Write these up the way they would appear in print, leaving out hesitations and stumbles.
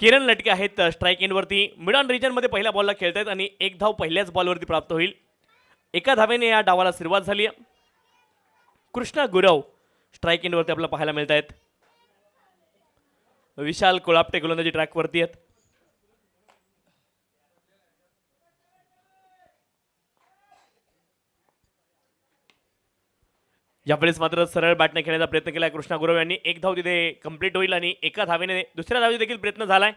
किरण लटके आहेत strike एंडवरती mid on रिजनमध्ये पहिल्या बॉलला खेळतायत आणि एक धाव पहिल्याच बॉलवरती प्राप्त होईल. एका धावेने या डावाला सुरुवात झाली आहे. कृष्णा गुरव स्ट्राईक एंडवरती आपल्याला पाहायला मिळत आहेत. विशाल कोळापटे गोलंदाजी ट्रॅकवरती आहेत. यावेळेस मात्र सरळ बॅटने खेळण्याचा प्रयत्न केला कृष्णा गुरव यांनी. एक धाव तिथे कंप्लीट होईल आणि एका धावेने दुसऱ्या धावेचा देखील प्रयत्न झालाय.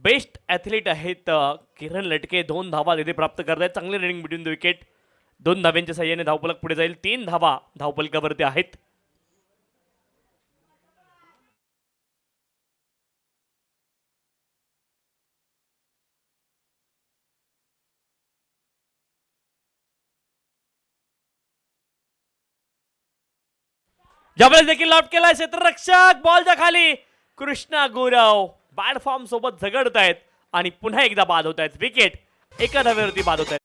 बेस्ट ॲथलीट आहेत किरण लटके. 2 धावा तिथे प्राप्त करत आहेत. चांगले रनिंग बिटवीन द विकेट. 2 धाव्यांच्या सहाय्याने धावफलक पुढे जाईल. 3 धावा धावफलकावरती आहेत. ज्यावेळेस देखील लॉट केला क्षेत्ररक्षक बॉलच्या खाली. कृष्णा गुरव बॅड फॉर्म सोबत झगडत आहेत आणि पुन्हा एकदा बाद होत आहेत. विकेट एका धावेवरती बाद होत आहेत.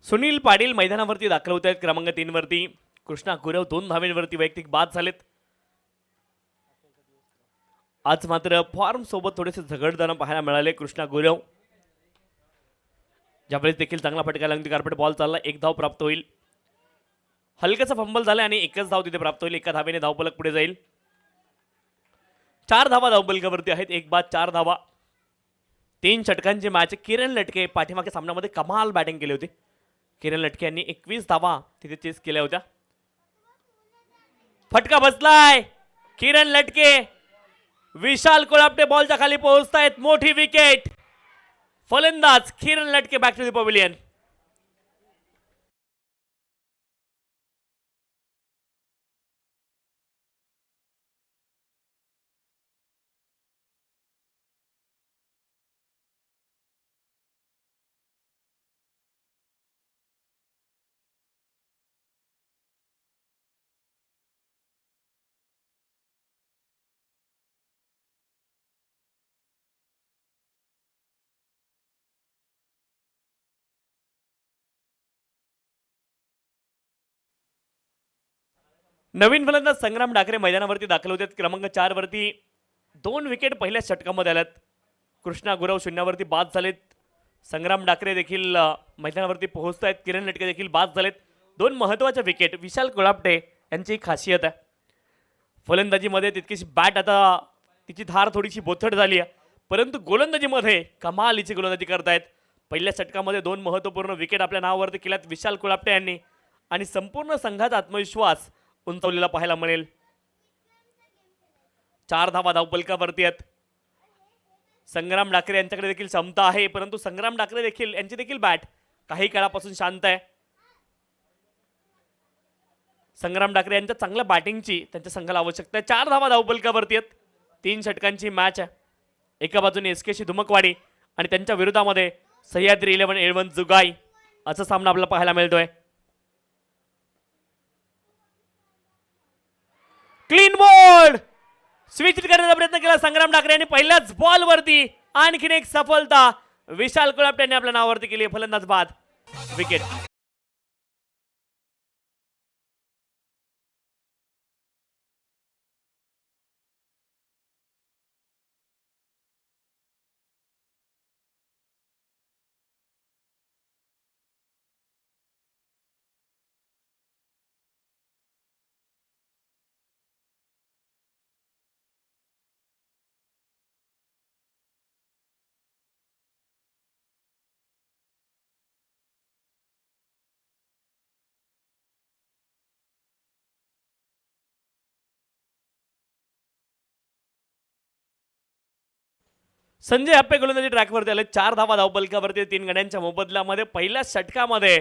सुनील पाटील मैदानावरती दाखल होत आहेत. क्रमांक 3 वरती कृष्णा गुरव 2 धावेंवरती वैयक्तिक बाद झालेत. आज मात्र फॉर्म सोबत थोडेसे झगडताना पाहायला मिळाले कृष्णा गुरव. ज्यावेळेस देखील चांगला फटका लागून कार्पेट बॉल चालला. एक धाव प्राप्त होईल. हलकाचा फंबल झाला आणि एकच धाव तिथे प्राप्त होईल. एका धावेने धावफलक पुढे जाईल. 4 धावा धावफलकावरती आहेत. एक बाद 4 धावा. 3 षटकांची मॅच. किरण लटके पाठीमागच्या सामन्यामध्ये कमाल बॅटिंग केली होती. किरण लटके यांनी 21 धावा तिथे चेस केल्या होत्या. फटका बसलाय. किरण लटके विशाल कोळापटे बॉलच्या खाली पोहोचतायत. मोठी विकेट. फलंदाज किरण लटके बॅक टू द पवेलियन. नवीन फलंदाज संग्राम डाकरे मैदानावरती दाखल होते. क्रमांक 4 वरती 2 विकेट पहिल्या षटकामध्ये आल्यात. कृष्णा गुरव शून्यावरती बाद झालेत. संग्राम डाकरे देखील मैदानावरती पोहोचत आहेत. किरण लटके देखील बाद झालेत. 2 महत्त्वाच्या विकेट. विशाल कोळापटे यांची खासियत आहे फलंदाजीमध्ये तितकीशी बॅट आता तिची धार थोडीशी बोथट झाली आहे, परंतु गोलंदाजीमध्ये कमालीची गोलंदाजी करतायत. पहिल्या षटकामध्ये 2 महत्त्वपूर्ण विकेट आपल्या नावावरती केल्यात विशाल कोळापटे यांनी आणि संपूर्ण संघाचा आत्मविश्वास उंचावलेला पाहायला मिळेल. 4 धावा धावफलकावरती आहेत. संग्राम डाकरे यांच्याकडे देखील क्षमता आहे, परंतु संग्राम डाकरे देखील यांची देखील बॅट काही काळापासून शांत आहे. संग्राम डाकरे यांच्या चांगल्या बॅटिंगची त्यांच्या संघाला आवश्यकता आहे. 4 धावा धावफलकावरती आहेत. 3 षटकांची मॅच आहे. एका बाजूने एसकेशी धुमकवाडी आणि त्यांच्या विरोधामध्ये सह्याद्री 11 जुगाई असा सामना आपल्याला पाहायला मिळतोय. क्लीन बोल्ड स्विच करण्याचा प्रयत्न केला संग्राम डाकरे यांनी पहिल्याच बॉल वरती. आणखीन एक सफलता विशाल कोळापटे यांनी आपल्या नावावरती केली. फलंदाज बाद. विकेट. संजय हप्पे गोलंदाजी ट्रॅकवरती आले. 4 धावा धावफलकावरती 3 गड्यांच्या मोबदल्यामध्ये पहिल्या षटकामध्ये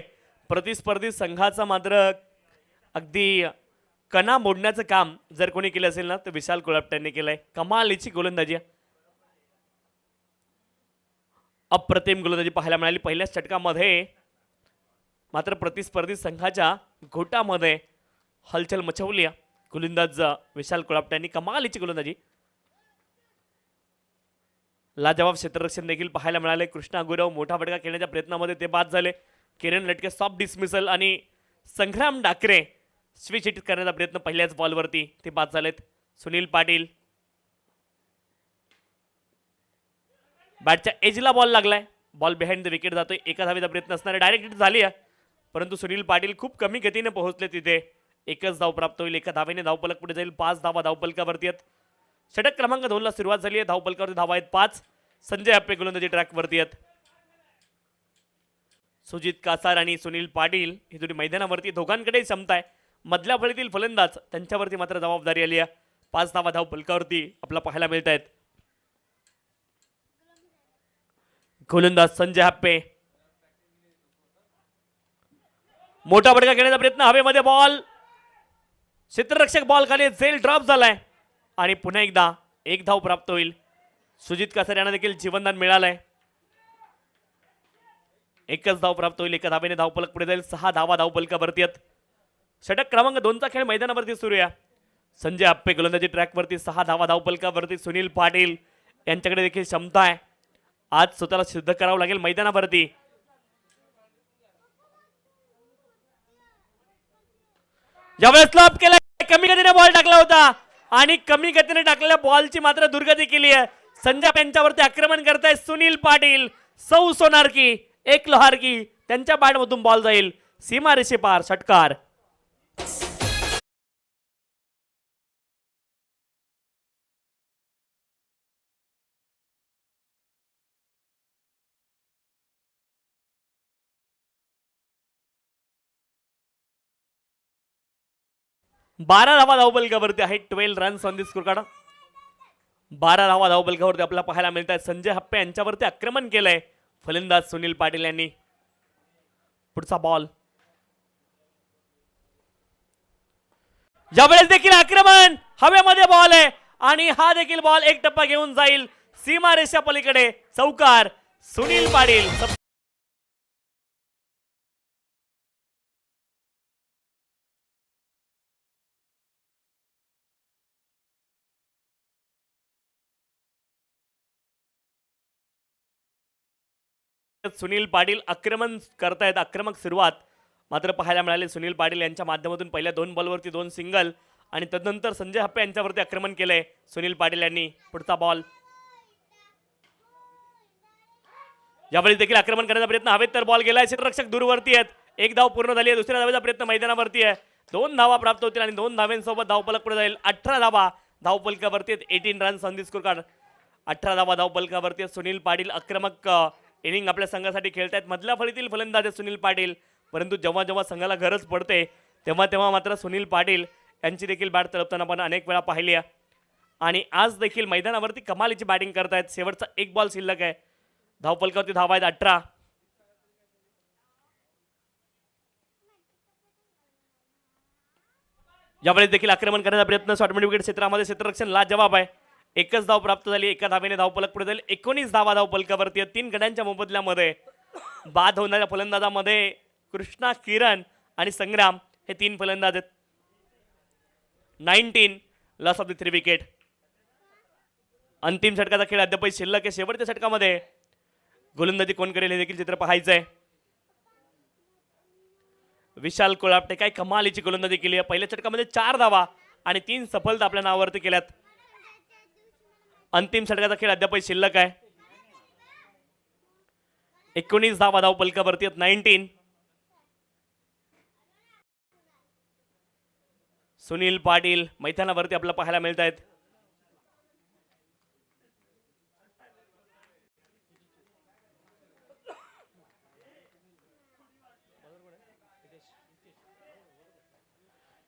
प्रतिस्पर्धी संघाचा मात्र अगदी कणा मोडण्याचं काम जर कोणी केलं असेल ना तर विशाल कोळपट्यांनी केलंय. कमालीची गोलंदाजी, अप्रतिम गोलंदाजी पाहायला मिळाली पहिल्याच षटकामध्ये. मात्र प्रतिस्पर्धी संघाच्या घोटामध्ये हलचल मचवली. गोलंदाज विशाल कोळपट्यांनी कमालीची गोलंदाजी. लाजवाब क्षेत्ररक्षण देखील पाहायला मिळाले. कृष्णा गुरव मोठा फटका खेळण्याच्या प्रयत्नामध्ये ते बाद झाले. किरण लटके सॉफ्ट डिसमिसल आणि संग्राम डाकरे स्विच हिट करण्याचा प्रयत्न पहिल्याच बॉलवरती ते बाद झालेत. सुनील पाटील बॅटच्या एजला बॉल लागलाय. बॉल बिहाइंड द विकेट जातोय. एका धावेचा प्रयत्न असणारे डायरेक्ट हिट झाली आहे परंतु सुनील पाटील खूप कमी गतीने पोहोचले तिथे. एकच धाव प्राप्त होईल. एका धावेने धावफलक पुढे जाईल. 5 धावा धावफलकावरती आहेत. षटक क्रमांक 2 ला सुरुवात झाली आहे. धावफलकावरती धावा आहेत 5. संजय हप्पे गोलंदाजी ट्रॅकवरती आहेत. सुजित कासार आणि सुनील पाटील ही जोडी मैदानावरती दोघांकडे क्षमता आहे. मधल्या फळीतील फलंदाज त्यांच्यावरती मात्र जबाबदारी आली आहे. 5 धावा धावफलकावरती आपला पाहायला मिळत आहेत. गोलंदाज संजय हप्पे मोठा फटका घेण्याचा प्रयत्न. हवेमध्ये बॉल, क्षेत्ररक्षक बॉल खाली झेल ड्रॉप झालाय आणि पुन्हा एकदा एक धाव प्राप्त होईल. सुजित कासार यांना देखील जीवनदान मिळालंय. एकच धाव प्राप्त होईल. एका धावेने धावफलक पुढे जाईल. 6 धावा धावफलकावरती आहेत. षटक क्रमांक 2 चा खेळ मैदानावरती सुरू आहे. संजय हप्पे गोलंदाजी ट्रॅकवरती. 6 धावा धावफलकावरती. सुनील पाटील यांच्याकडे देखील क्षमता आहे. आज स्वतःला सिद्ध करावं लागेल मैदानावरती. ज्यावेळेस स्लॉप केला कमी गतीने बॉल टाकला होता आणि कमी गतीने टाकलेल्या बॉलची मात्र दुर्गती केली आहे. संजय यांच्यावरती आक्रमण करताय सुनील पाटील. सौ सोनारकी एक लोहारकी त्यांच्या बॅटमधून बॉल जाईल सीमा रेषे पार. षटकार. बारा धावा धावफलकावरती आहे. 12 runs on the score card. 12 धावा धावफलकावरती आपल्याला पाहायला मिळत आहे. संजय हप्पे यांच्यावरती आक्रमण केलंय फलंदाज सुनील पाटील यांनी. पुढचा बॉल. यावेळेस देखील आक्रमण. हवेमध्ये बॉल आहे आणि हा देखील बॉल एक टप्पा घेऊन जाईल सीमा रेषा पलीकडे. चौकार. सुनील पाटील. सुनील पाटील आक्रमण करतायत. आक्रमक सुरुवात मात्र पाहायला मिळाले सुनील पाटील यांच्या माध्यमातून. पहिल्या 2 बॉलवरती 2 सिंगल आणि तदनंतर संजय हप्पे यांच्यावरती आक्रमण केलंय सुनील पाटील यांनी. पुढचा बॉल. यावेळी देखील आक्रमण करण्याचा प्रयत्न. हवेत तर बॉल गेलाय. क्षेत्ररक्षक दूरवरती आहेत. एक धाव पूर्ण झाली आहे. दुसऱ्या धावेचा प्रयत्न मैदानावरती आहे. 2 धावा प्राप्त होतील आणि 2 धाव्यांसोबत धावफलक पुढे जाईल. 18 धावा धावफलकावरती आहेत. 18 runs on the score card. 18 धावा धावफलकावरती. सुनील पाटील आक्रमक इनिंग आपल्या संघासाठी खेळतायत. मधल्या फळीतील फलंदाज आहे सुनील पाटील परंतु जेव्हा जेव्हा संघाला गरज पडते तेव्हा तेव्हा मात्र सुनील पाटील यांची देखील बॅट तळपताना आपण अनेक वेळा पाहिली आहे आणि आज देखील मैदानावरती कमालीची बॅटिंग करतायत. शेवटचा एक बॉल शिल्लक आहे. धावफलकावरती धावा आहेत 18. यावेळेस देखील आक्रमण करण्याचा प्रयत्न. शॉर्ट मिड विकेट क्षेत्रामध्ये क्षेत्ररक्षण लाजवाब आहे. एकच धाव प्राप्त झाली. एका धावेने धावफलक पुढे जाईल. 19 धावा धावफलकावरती. 3 गड्यांच्या मोबदल्यामध्ये बाद होणाऱ्या फलंदाजामध्ये कृष्णा, किरण आणि संग्राम हे 3 फलंदाज आहेत. 19 लॉस ऑफ द 3 विकेट. अंतिम षटकाचा खेळ अद्याप शिल्लक आहे. शेवटच्या षटकामध्ये गोलंदाजी कोण करेल हे देखील चित्र पाहायचंय. विशाल कोळपटे काय कमालीची गोलंदाजी केली आहे. पहिल्या षटकामध्ये 4 धावा आणि 3 सफलता आपल्या नावावरती केल्यात. अंतिम षटकाचा खेळ अद्याप शिल्लक आहे. 19 धावा धावफलकावरती आहेत. 19. सुनील पाटील मैदानावरती आपल्याला पाहायला मिळत आहेत.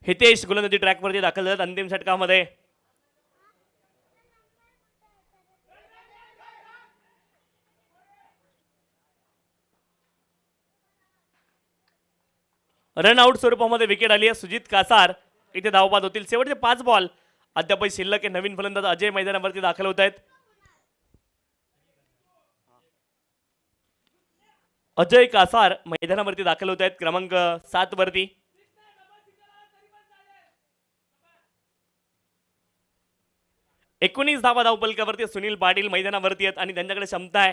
हितेश गोलंदाजी ट्रॅकवरती दाखल झालेत अंतिम षटकामध्ये. रन आउट स्वरूपामध्ये विकेट आली आहे. सुजित कासार इथे धावबाद होतील. शेवटचे 5 बॉल अद्यापही शिल्लक आहे. नवीन फलंदाज अजय मैदानावरती दाखल होत आहेत. अजय कासार मैदानावरती दाखल होत आहेत क्रमांक 7 वरती. एकोणीस धावा धावपलकावरती सुनील पाटील मैदानावरती आहेत आणि त्यांच्याकडे क्षमता आहे.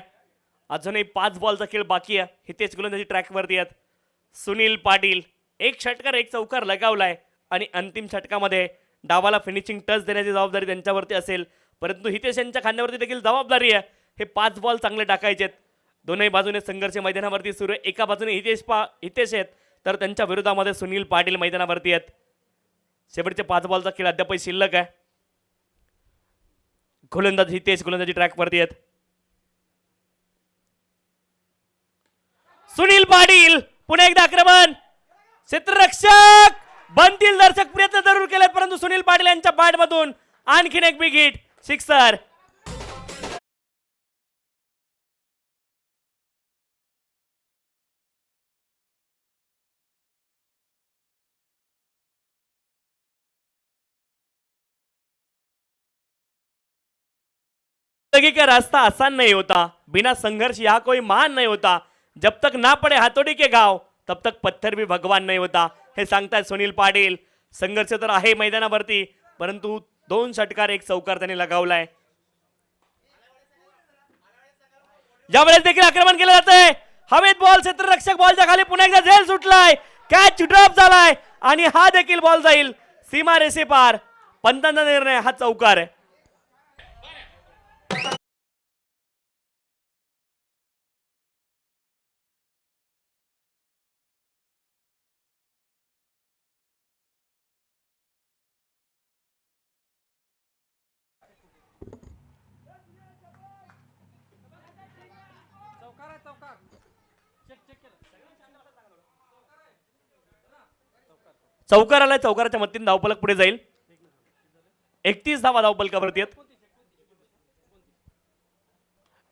अजूनही 5 बॉलचा खेळ बाकी आहे. हितेश गोलंदाजी ट्रॅकवरती आहेत. सुनील पाटील एक षटकार एक चौकार लगावलाय आणि अंतिम षटकामध्ये डावाला फिनिशिंग टच देण्याची जबाबदारी त्यांच्यावरती असेल. परंतु हितेश यांच्या खांद्यावरती देखील जबाबदारी आहे. हे 5 बॉल चांगले टाकायचे आहेत. दोन्ही बाजूने संघर्ष मैदानावरती सुरू आहे. एका बाजूने हितेश आहेत तर त्यांच्या विरोधामध्ये सुनील पाटील मैदानावरती आहेत. शेवटचे 5 बॉलचा खेळ अद्यापही शिल्लक आहे. गोलंदाज हितेश गोलंदाजी ट्रॅकवरती आहेत. सुनील पाटील पुन्हा एकदा आक्रमण. क्षेत्ररक्षक बनतील दर्शक प्रयत्न जरूर केलेत परंतु सुनील पाटील यांच्या बॅटमधून आणखीन एक बिग हिट सिक्सर. जिंदगी का रास्ता आसान नहीं होता, बिना संघर्ष यहाँ कोई महान नहीं होता, जब तक ना पड़े हातोडी के घाव तब तक पत्थर भी भगवान नहीं होता. हे सांगतायत सुनील पाटील. संघर्ष तर आहे मैदानावरती परंतु 2 षटकार एक चौकार त्यांनी लगावलाय. यावेळेस देखील आक्रमण केलं जातंय. हवेत बॉल क्षेत्ररक्षक बॉलच्या खाली पुन्हा एकदा झेल सुटलाय. कॅच ड्रॉप झालाय आणि हा देखील बॉल जाईल सीमा रेषे पार. पंतांचा निर्णय हा चौकार आहे. चौकार आलाय. चौकाराच्या मदतीने धावफलक पुढे जाईल. 31 धावा धावफलकावरती आहेत.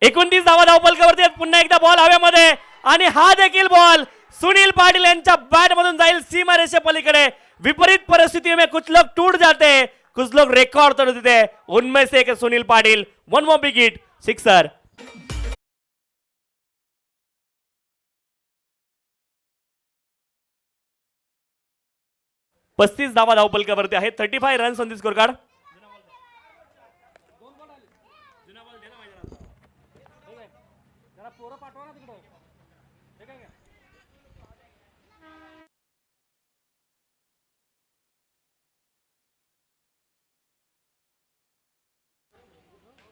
29 धावा धावफलकावरती आहेत. पुन्हा एकदा बॉल हवेमध्ये आणि हा देखील बॉल सुनील पाटिल यांच्या बॅट मधून जाईल सीमा रेषे पलीकडे. विपरीत परिस्थिति में कुछ लोग टूट जाते हैं, कुछ लोग रिकॉर्ड तोड़ देते हैं. उनमें से एक Sunil Patil. One more big hit sixer. पस्तीस धावा धावपलकावरती आहेत. 35 runs on the score card.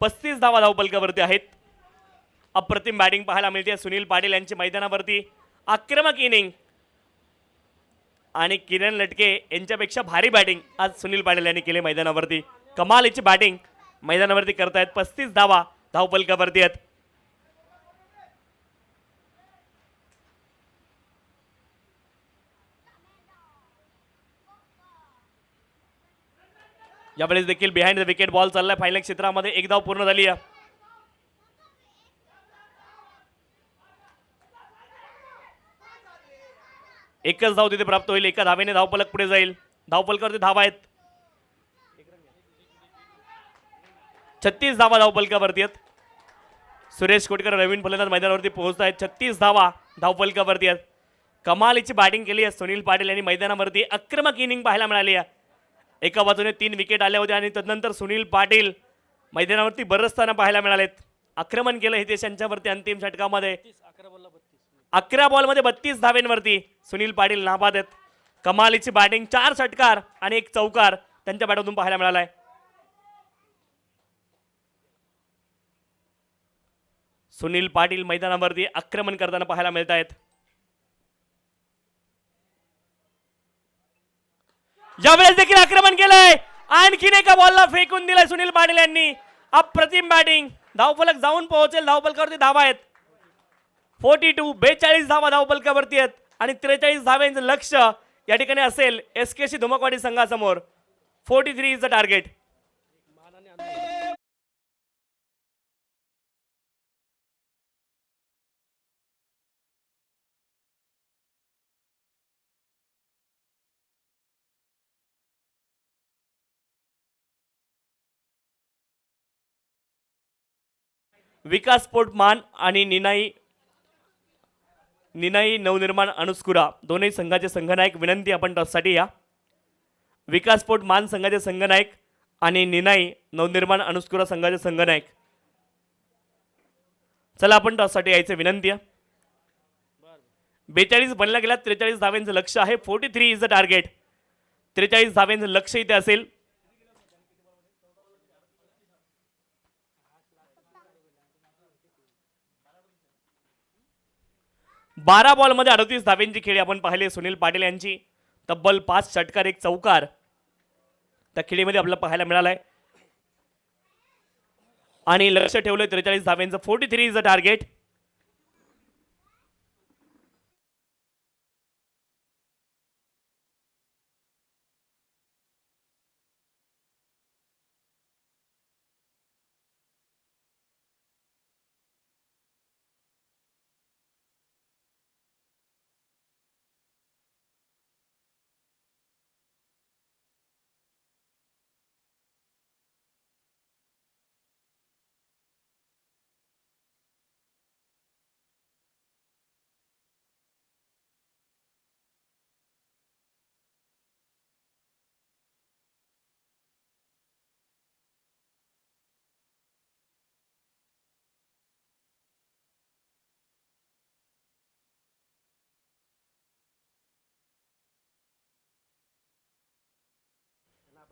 पस्तीस धावा धावपलकावरती आहेत. अप्रतिम बॅटिंग पाहायला मिळते सुनील पाटील यांची मैदानावरती. आक्रमक इनिंग आणि किरण लटके यांच्यापेक्षा भारी बॅटिंग आज सुनील पाटील यांनी केले मैदानावरती. कमालीची बॅटिंग मैदानावरती करतायत. 35 धावा धावपलकावरती आहेत. यावेळेस देखील बिहाइंड द विकेट बॉल चाललाय फायनल क्षेत्रामध्ये. एक धाव पूर्ण झाली आहे. एकच धाव तिथे प्राप्त होईल. एका धावेने धावफलक पुढे जाईल. धावफलकावरती धावा आहेत. 36 धावा धावफलकावरती आहेत. सुरेश कोटकर नवीन फलंदाज मैदानावरती पोहोचत आहेत. 36 धावा धावफलकावरती आहेत. कमालीची बॅटिंग केली आहे सुनील पाटील यांनी मैदानावरती. आक्रमक इनिंग पाहायला मिळाली आहे. एका बाजूने 3 विकेट आल्या होत्या आणि तदनंतर सुनील पाटील मैदानावरती बरसताना पाहायला मिळालेत. आक्रमण केलं हितेश यांच्यावरती अंतिम षटकामध्ये. 11 बॉलमध्ये 32 धावेंवरती सुनील पाटील नाबाद आहेत. कमालीची बॅटिंग. 4 षटकार आणि एक चौकार त्यांच्या बॅटमधून पाहायला मिळालाय. सुनील पाटील मैदानावरती आक्रमण करताना पाहायला मिळत आहेत. यावेळेस देखील आक्रमण केलंय. आणखीन एका बॉलला फेकून दिलाय सुनील पाटील यांनी. अप्रतिम बॅटिंग. धावफलक जाऊन पोहोचेल. धावफलकावरती धावा आहेत. 42 धावा धावफलकावरती आहेत आणि 43 धाव्यांचं लक्ष या ठिकाणी असेल एसकेसी धुमकवाडी संघासमोर. 43 is the target. Vikas sport मान आणि निनाई नवनिर्माण अनुस्कुरा दोन्ही संघाचे संघनायक विनंती आपण टॉससाठी या. विकास स्पोर्ट मान संघाचे संघनायक आणि निनाई नवनिर्माण अनुस्कुरा संघाचे संघनायक, चला आपण टॉससाठी यायचे विनंती आहे. 42 बनला गेला. 43 धाव्यांचं लक्ष आहे. 43 इज द टार्गेट. 43 धाव्यांचं लक्ष इथे असेल. बारा बॉलमध्ये 38 धाव्यांची खेळी आपण पाहिले सुनील पाटील यांची. तब्बल 5 षटकार 1 चौकार त्या खेळीमध्ये आपल्याला पाहायला मिळालाय आणि लक्ष ठेवलंय 43 धाव्यांचं. 43 इज द टार्गेट.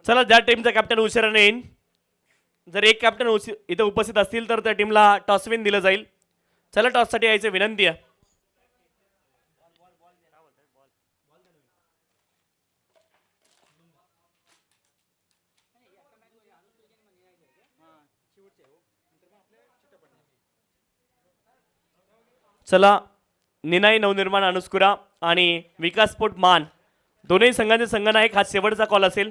चला, ज्या टीमचा कॅप्टन उशिराने येईल, जर एक कॅप्टन इथे उपस्थित असतील तर त्या टीमला टॉस विन दिलं जाईल. चला, टॉससाठी यायचं विनंती आहे. चला, निनाई नवनिर्माण अनुस्कुरा आणि विकास स्पोर्ट मान दोन्ही संघांचे संघनायक हा शेवटचा कॉल असेल.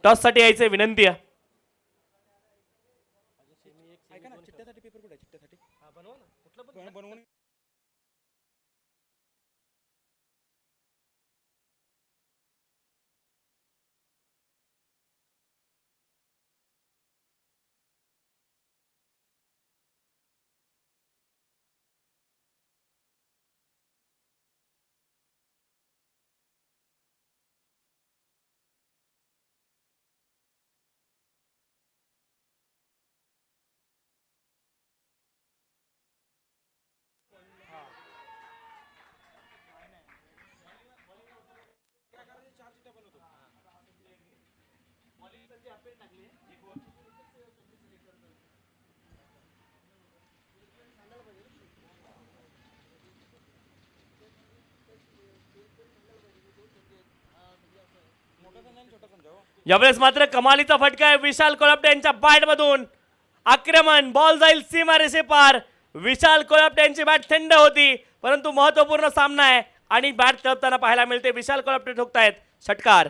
टॉस साठी यायचे विनंती आहे. यावेळेस मात्र कमालीचा फटका आहे विशाल कोल्हापटे यांच्या बॅट मधून. आक्रमण, बॉल जाईल सीमारेषे पार. विशाल कोल्हापटे यांची बॅट थंड होती, परंतु महत्वपूर्ण सामना आहे आणि बॅट तळपताना पाहायला मिळते. विशाल कोल्हापटे ठोकतायत षटकार.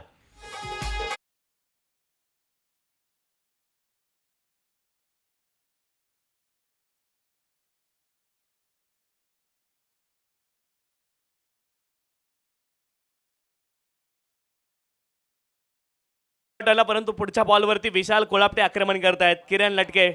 परंतु पुढच्या बॉलवरती विशाल कोल्हापटे आक्रमण करतायत. किरण लटके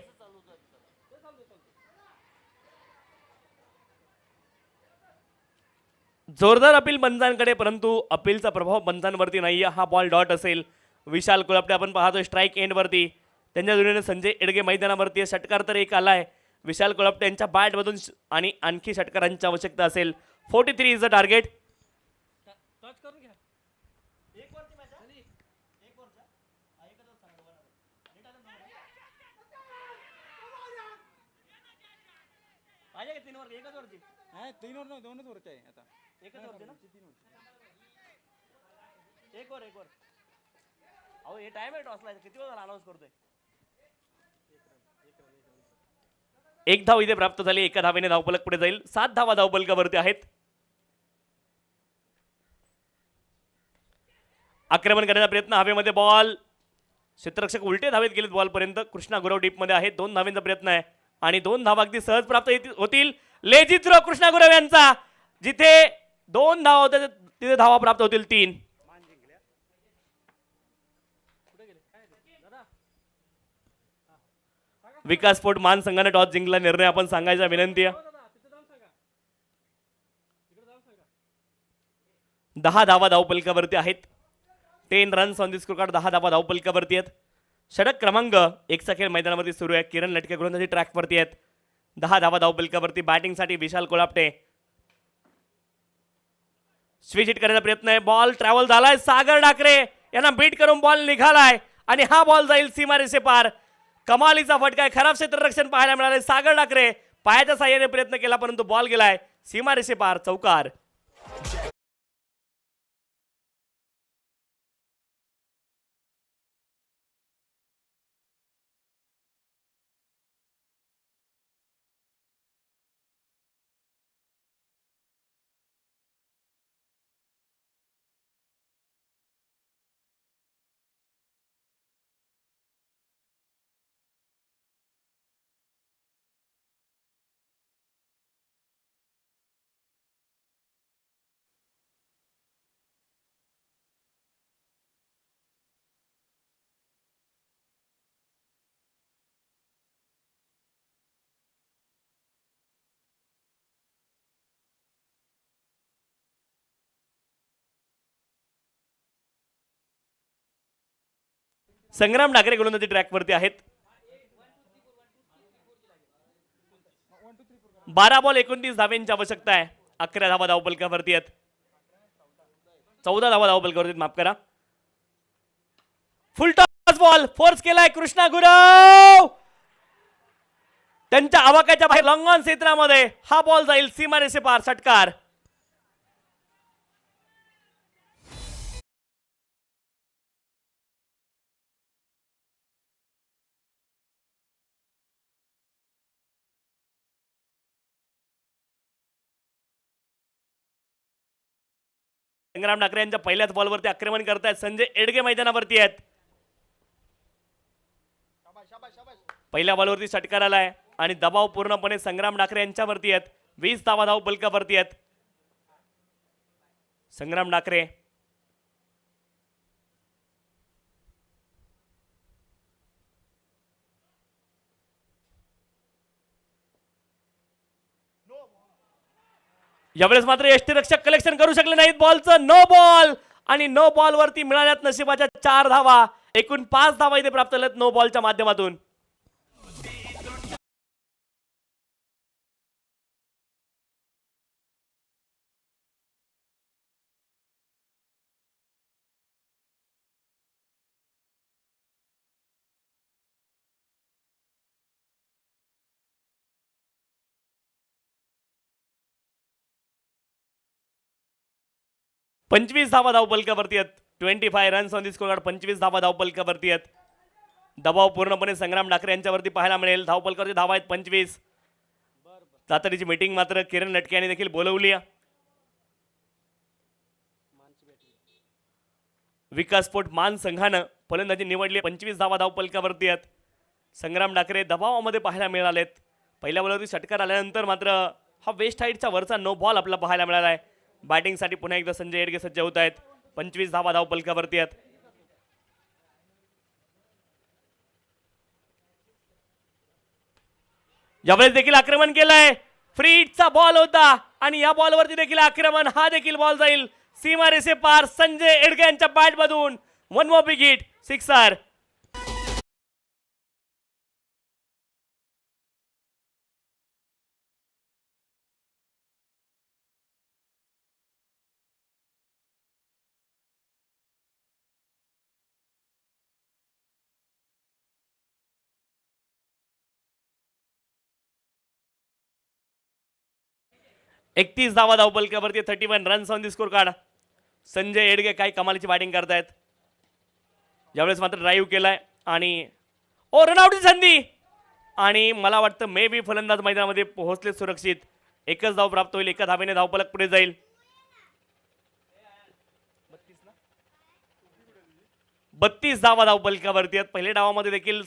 जोरदार अपील पंचांकडे, परंतु अपीलचा प्रभाव पंचांवरती नाहीये. हा बॉल डॉट असेल. विशाल कोल्हापटे आपण पाहतोय स्ट्राईक एंड वरती. त्यांच्या जोडीने संजय एडगे मैदानावरती. षटकार तर एक आलाय विशाल कोल्हापटे यांच्या बॅट मधून आणि आणखी षटकारांची आवश्यकता असेल. 43 इज द टार्गेट. तीन ओव्हर दोनच ओव्हरचे आहे आता. एकच ओव्हरचे ना. एक ओव्हर अहो हे टाइम आहे टॉसला. किती वेळ झाला अनाउन्स करतोय. एक धाव इथे प्राप्त झाली. एका धावेने धावफलक पुढे जाईल. 7 धावा धावफलकावरती आहेत. आक्रमण करण्याचा प्रयत्न हवेमध्ये. बॉल क्षेत्ररक्षक उलटे धावेत गेलेत बॉल पर्यंत. कृष्णा गुरव डीप मध्ये आहे. 2 धावांचा प्रयत्न आहे आणि 2 धावा अगदी सहज प्राप्त होतील. लेजी थ्रो कृष्णा गुरव यांचा. जिथे 2 धावा होत्या तिथे धावा प्राप्त होतील 3. विकास स्पोर्ट मान संघाने टॉस जिंकला, निर्णय आपण सांगायचा विनंती आहे. 10 धावा धावपलकावरती आहेत. 10 runs on the score card. 10 धावा धावपलकावरती आहेत. षटक क्रमांक 1 चा खेळ मैदानावरती सुरू आहे. किरण लटके गोलंदाजी ट्रॅकवरती आहेत. 10 धावा धावपलकावरती. बॅटिंगसाठी विशाल कोल्हापटे. स्विच हिट करण्याचा प्रयत्न आहे. बॉल ट्रॅव्हल झालाय. सागर डाकरे यांना बीट करून बॉल निघालाय आणि हा बॉल जाईल सीमारेषे पार. कमालीचा फटका आहे. खराब क्षेत्ररक्षण पाहायला मिळाले. सागर डाकरे पायाच्या साह्याने प्रयत्न केला परंतु बॉल गेलाय सीमारेषे पार. चौकार. संग्राम डाकरे गोलंदाजी ट्रॅकवरती आहेत. 12 बॉल 29 धाव्यांची आवश्यकता आहे. 11 धावा धावपलकावरती आहेत. 14 धावा धावपलकावरती, माफ करा. फुल टॉस बॉल फोर्स केलाय कृष्णा गुरव. त्यांच्या आवाक्याच्या बाहेर लॉंग ऑन क्षेत्रामध्ये हा बॉल जाईल सीमारेषे पार. षटकार. संग्राम डाकरे यांच्या पहिल्याच बॉलवरती आक्रमण करतायत. संजय एडगे मैदानावरती आहेत. पहिल्या बॉलवरती षटकार आलाय आणि दबाव पूर्णपणे संग्राम डाकरे यांच्यावरती आहेत. 20 धावा धावपलकावरती आहेत. संग्राम डाकरे यावेळेस मात्र यष्टीरक्षक कलेक्शन करू शकले नाहीत. बॉलचं नो बॉल आणि नो बॉल वरती मिळाल्यात नशिबाच्या 4 धावा. एकूण 5 धावा इथे प्राप्त झाल्यात नो बॉलच्या माध्यमातून. पंचवीस धावा धावपलकावरती आहेत. 25 runs on the score card. 25 धावा धावपलकावरती आहेत. दबाव पूर्णपणे संग्राम डाकरे यांच्यावरती पाहायला मिळेल. धावपलकावरती धावा आहेत 25. तातडीची मीटिंग मात्र किरण लटके यांनी देखील बोलवली आहे. विकास स्पोर्ट मान संघानं फलंदाजी निवडली. 25 धावा धावपलकावरती आहेत. संग्राम डाकरे दबावामध्ये पाहायला मिळालेत. पहिल्या बॉलवरती षटकार आल्यानंतर मात्र हा वेस्ट हाईटचा वरचा नो बॉल आपल्याला पाहायला मिळाला आहे. बॅटिंगसाठी पुन्हा एकदा संजय एडगे सज्ज होत आहेत. 25 धावा धावपलकावरती आहेत. यावेळेस देखील आक्रमण केलंय. फ्री हिटचा बॉल होता आणि या बॉलवरती देखील आक्रमण. हा देखील बॉल जाईल सीमारेषे पार. संजय एडगे यांच्या बॅट मधून 1 मोर बिग हिट. सिक्सर. एकतीस धावा धावपलकावरती. 31 runs on the scorecard. Sanjay Edage काही कमालीची बॅटिंग करतायत. यावेळेस मात्र ड्राईव्ह केलाय आणि रनआउटची संधी आणि मला वाटतं मे बी फलंदाज मैदानामध्ये पोहोचले सुरक्षित. एकच धाव प्राप्त होईल. एका धावेने धावपलक पुढे जाईल. 32 धावा धावपलकावरती आहेत. पहिल्या डावामध्ये देखील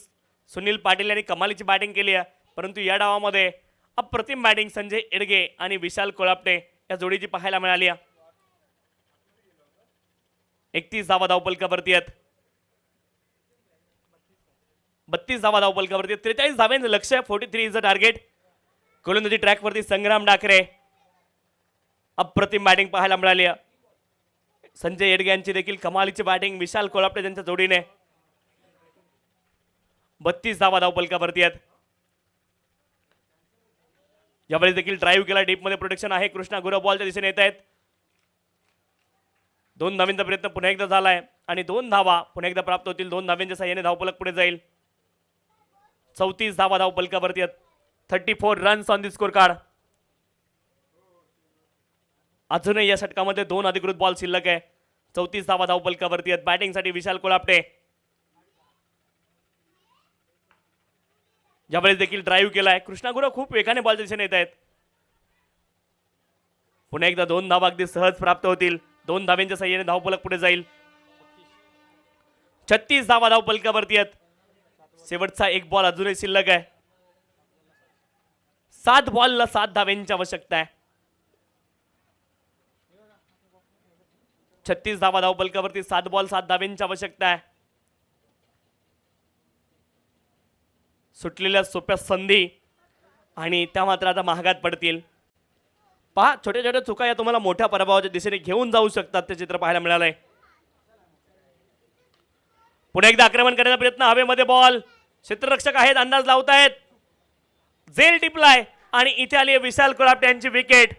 सुनील पाटील यांनी कमालीची बॅटिंग केली आहे परंतु या डावामध्ये अप्रतिम बॅटिंग संजय एडगे आणि विशाल कोळापटे या जोडीची पाहायला मिळाली आहे. 31 धावा धावपलकावरती आहेत. 32 धावा धावपलकावरती, 43 धाव्यांचं लक्ष्य, 43 इज द टार्गेट. गोलंदाजी ट्रॅकवरती संग्राम डाकरे. अप्रतिम बॅटिंग पाहायला मिळाली. संजय येडगे यांची देखील कमालीची बॅटिंग विशाल कोल्हापटे यांच्या जोडीने. 32 धावा धावपलकावरती आहेत. यावेळी देखील ड्राईव्ह केला, डीप मध्ये प्रोटेक्शन आहे. कृष्णा गुरव बॉलच्या दिशेने येत आहेत. 2 धावांचा प्रयत्न पुन्हा एकदा झालाय आणि 2 धावा पुन्हा एकदा प्राप्त होतील. 2 धावांच्या साहाय्याने धावपलक पुढे जाईल. 34 धावा धावपलकावरती आहेत. 34 runs on the score card. अजूनही या षटकामध्ये 2 अधिकृत बॉल शिल्लक आहे. 34 धावा धावपलकावरती आहेत. बॅटिंगसाठी विशाल कोल्हापटे. यावेळेस देखील ड्राईव्ह केलाय. कृष्णा गुरव खूप वेगाने बॉलच्या दिशेने येत आहेत. पुन्हा एकदा 2 धावा अगदी सहज प्राप्त होतील. 2 धाव्यांच्या साहाय्याने धावपलक पुढे जाईल. 36 धावा धावपलकावरती आहेत. शेवटचा एक बॉल अजूनही शिल्लक आहे. 7 बॉलला 7 धाव्यांची आवश्यकता आहे. 36 धावा धावपलकावरती, 7 बॉल 7 धाव्यांची आवश्यकता आहे. सुटलेल्या सोप्या संधी आणि त्या मात्र आता महागात पडतील. पहा, छोट्या छोट्या चुका या तुम्हाला मोठ्या पराभवाच्या दिशेने घेऊन जाऊ शकतात. ते चित्र पाहायला मिळालंय. पुन्हा एकदा आक्रमण करण्याचा प्रयत्न, हवेमध्ये बॉल, क्षेत्ररक्षक आहेत, अंदाज लावतायत, झेल टिपलाय आणि इथे आली विशाल कोल्हापटे यांची विकेट.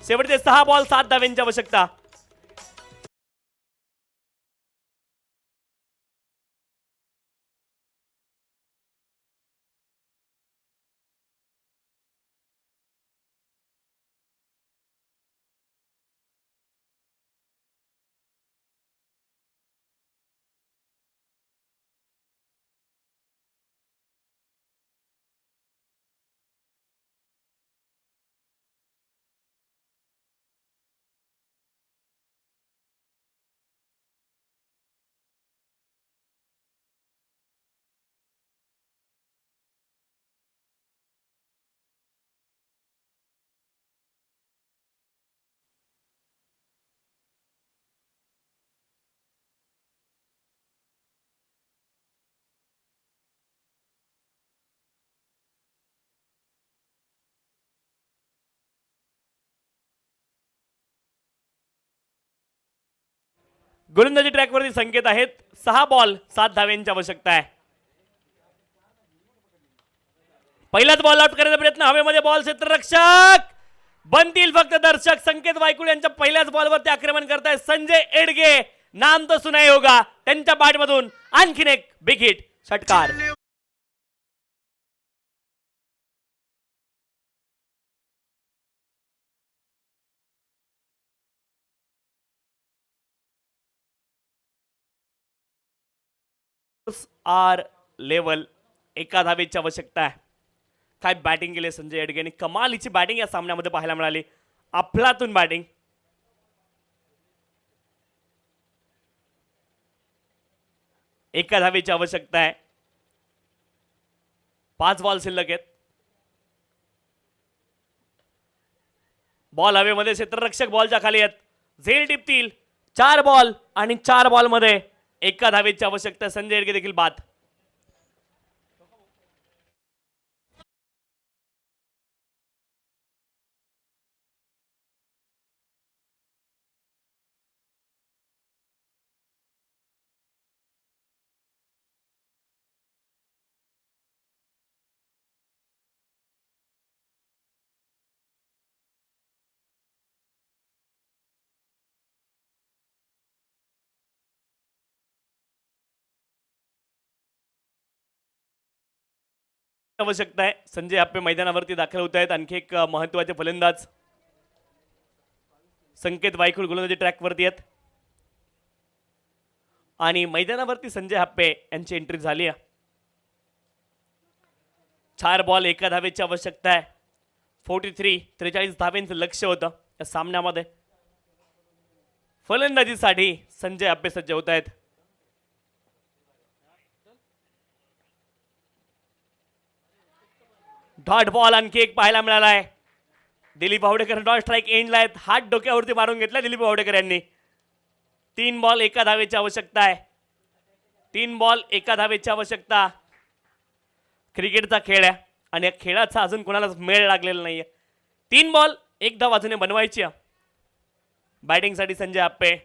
शेवटचे 6 बॉल 7 धाव्यांची आवश्यकता. गोलंदाजी ट्रॅकवरती संकेत आहेत. 6 बॉल 7 धाव्यांची आवश्यकता आहे. पहिलाच बॉल आउट करण्याचा प्रयत्न, हवेमध्ये बॉल, क्षेत्ररक्षक बनतील फक्त दर्शक. संकेत वायकुळ यांच्या पहिल्याच बॉलवरती आक्रमण करताय संजय एडगे. नाम तो सुनाई होगा. त्यांच्या बॅटमधून आणखीन एक बिग हिट, षटकार. आर लेवल, 1 धावेची आवश्यकता आहे. काय बॅटिंग केली संजय एडगे यांनी. कमालीची बॅटिंग या सामन्यामध्ये पाहायला मिळाली. अफलातून बॅटिंग. 1 धावेची आवश्यकता आहे. 5 बॉल शिल्लक आहेत. बॉल हवेमध्ये, क्षेत्ररक्षक बॉलच्या खाली आहेत, झेल टिपतील. 4 बॉल आणि 4 बॉल मध्ये 1 धावेची आवश्यकता. संजय एडगे देखील बाद. आवश्यकता आहे. संजय आप्पे मैदानावरती दाखल होत आहेत. आणखी एक महत्त्वाचे फलंदाज संकेत वायकुळ गोलंदाजी ट्रॅकवरती आहेत आणि मैदानावरती संजय आप्पे यांची एंट्री झाली आहे. 4 बॉल 1 धावेची आवश्यकता आहे. 43 धावेंचं लक्ष्य होतं या सामन्यामध्ये. फलंदाजीसाठी संजय आप्पे सज्ज होत आहेत. डॉट बॉल आणखी एक पाहायला मिळाला आहे. दिलीप वावडेकर डॉट स्ट्राईक एंडला आहेत. हात डोक्यावरती मारून घेतला दिलीप वावडेकर यांनी. 3 बॉल 1 धावेची आवश्यकता आहे. 3 बॉल एका धावेची आवश्यकता. क्रिकेटचा खेळ आहे आणि या खेळाचा अजून कोणालाच मेळ लागलेला नाहीये. 3 बॉल 1 धाव अजून बनवायची. बॅटिंगसाठी संजय हप्पे.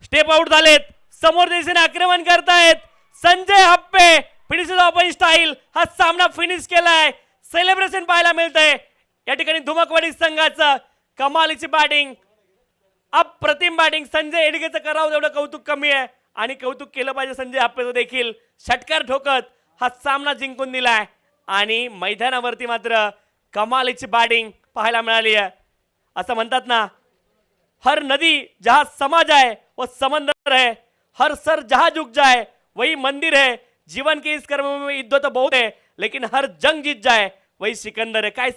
स्टेप आउट झालेत. समोर दिशेने आक्रमण करतायत Sanjay Happe. Finishes off style. हा सामना फिनिश केलाय. सेलिब्रेशन पाहायला मिळतंय या ठिकाणी. धुमकवाडी संघाचं कमालीची बॅटिंग, अप्रतिम बॅटिंग. संजय एडगेचं करावं तेवढं कौतुक कमी आहे आणि कौतुक केलं पाहिजे संजय हप्पेचं देखील. षटकार ठोकत हा सामना जिंकून दिलाय आणि मैदानावरती मात्र कमालीची बॅटिंग पाहायला मिळाली आहे. असं म्हणतात ना, हर नदी जहां समा जाए वो समंदर है, हर सर जहां झुक जाए वही मंदिर है. जीवन के इस कर्म में युद्ध तो बहुत है लेकिन हर जंग जीत जाए वही सिकंदर है. काय